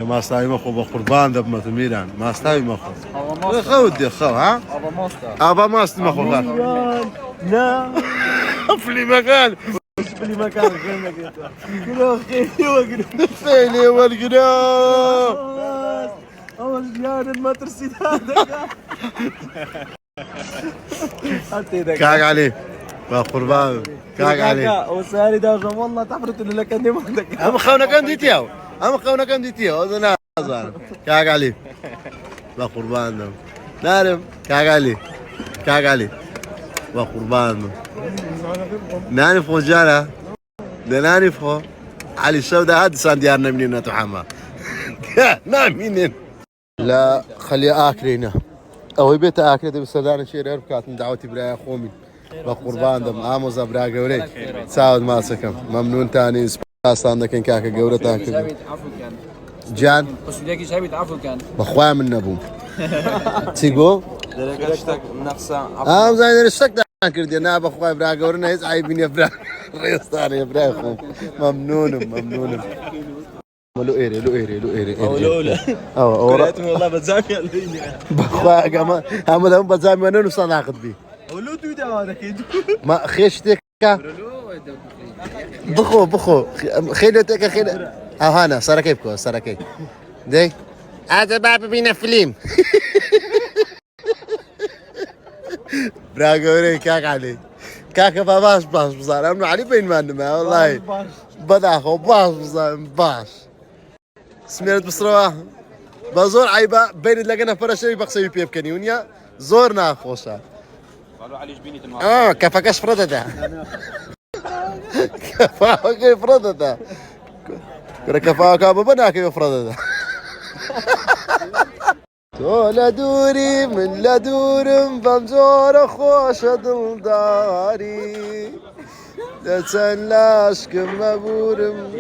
ما استوي مخو بقربان دب ميران ما استوي مخو خودي خو ها ابا ماست مخو لا في مكان في مكان غير كده فيني والقنا اول زيادة ما ترسيد هذا كاك عليه بقربان كاك عليه وساري داجم والله تعرفت اللي لك عندي مالك اما خونا كان ديتيو اما خونا كان ديتيو انا كاك عليه بقربان دم نارم كاك عليه كاك عليه بقربان ناني فوجانا ناني فو علي السوداء هاد سان ديارنا منين تحمى نامين لا خلي اكلينا او بيت اكل دي بسدان شي رير كانت دعوتي براي خومي بقربان دم اموز ابرا غوري ساود ما سكم ممنون تاني سباس عندك ان كاكا غوري تاكل جان بس بدك شيء بتعرفوا كان بخويا من نبو تيجو درجتك نفسها زين الشك كردي انا بخويا برا غورنا يز عيبين يا برا ريس ثاني يا برا خو ممنون لو ايري او والله بتزامي بخويا كمان هم هم بتزامي انا نص ناخذ بيه ولو دودا هذا كيدو ما خيشتك بخو خيلتك خيل هانا سركيبكو سركي دي هذا بابا بينا فيلم براغوري كاك علي كاكا باش بصار امنو علي بين ما والله بداخو باش سميرت بصراحه بزور عيبه بين لقينا فرشه بقسي بيب كنيونيا زورنا خوشا قالوا علي جبيني كفاكش فردتا كفاك فردتا كفاك ابو بناك يفردتا ولا دوري من لا دور بمزور خوش دل داري لا تنلاش كم بورم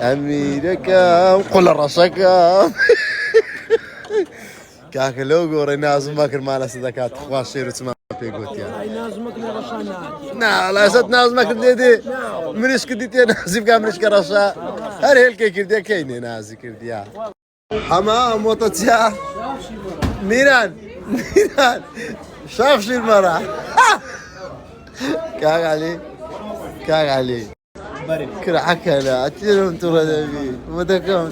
أميركا قل رشكا كاك لوجو ريناز ماكر مال صدقات خواشير تسمع في قوت يعني نازمك لرشانا نا لا ست نازمك ديدي منش كديتي نازف كاملش كرشا هل هيك كردي كاينه نازي كردي حمام وطتيا ميران شاف شي المرأة كاك علي كرا حكلا اتيرم توربي ودكم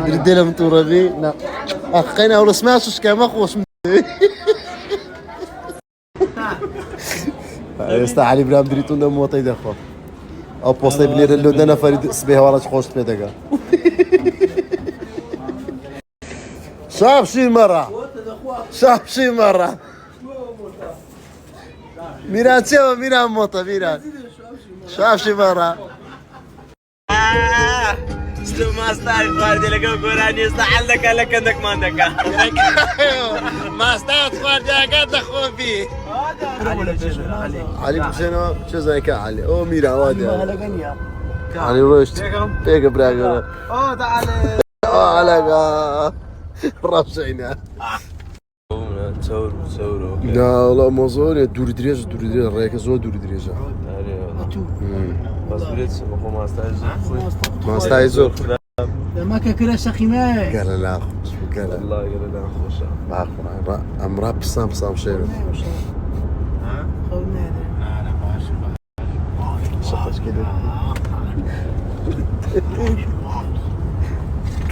دردلم توربي لا اخينا ولا سمعتش كما خوش يستا علي برام دريتو نم وطي دخو او بوستي بنير اللو دنا فريد سبيه ولا خوش بيدك شاف شي مرة ميران سوا ميران موطا ميران شاف شي مرة سلو ما استعرف فاردي لقو قراني استحلك لك عندك ما عندك ما استعرف فاردي قد اخو فيه علي بشنو شو زي كعلي او ميران وادي علي روشت بيك براغر تعال على راسينا تصوروا لا والله موضوع دور دريج رايك زو دور دريج بس بريتس ما استايزور ما كاكرا سخيماي قال لا قال والله قال لا خوشا باخر امرا بصام شيرو خذنا انا باش صحش كده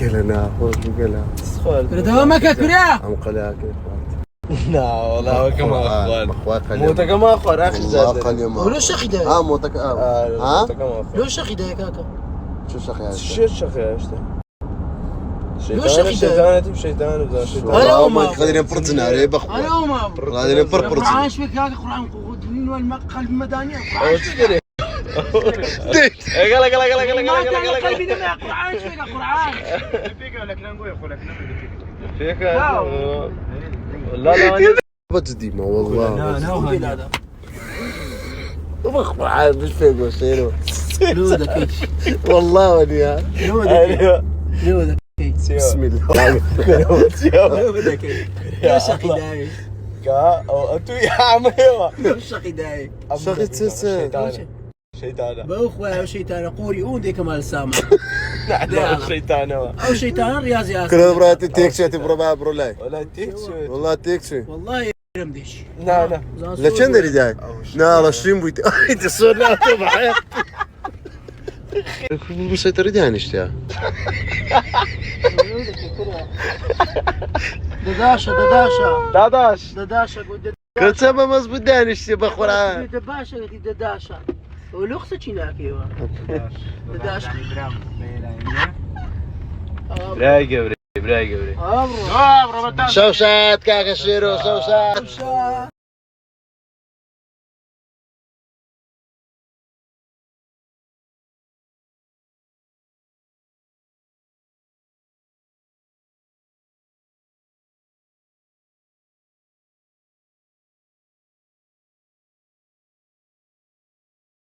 قال لا خوش قال لا ما كاكرا ام قلاك لا والله كما اخوان مخواك موتا كما اخوان اخي زاد ولو شيخ داي موتك ها كما لو شيخ داي كاكا شو شخ يا شو شيخ يا اشتا لو شيخ شيطان وذا شيطان أنا ما خلينا نفرتنا عليه بخ انا وما خلينا نفرفرت قرآن شوي كاكا قرآن قدين والقلب مداني او تشتري قال قلبي دمع قرآن شوي قرآن فيك لا بدي ما والله لا بخ عاد مش فيك وشيرو لودا كيش والله ونيا لودا كيش بسم الله لودا كيش يا شقي داي او انتو يا عمي لو شقي داي شقي تسا شيطانة بأخوة أو شيطان قوري أون كمال سامع نحن شيطانة أو شيطان رياضي كل برات تيكسي تبرو ما برولاي ولا تيكسي والله تيكسي والله يرمدش لا لا لا كم دري جاي لا 20 بويت انت صور لا طبعا مسيطر يعني اشتيا دداشة داداش دداشة قد كنت سبب مزبوط دانش بخورا دباشة قد دداشة ولوخسة هناك ايوه دداشة براي قبري أمرو شوشات كاكا شيرو شوشات شات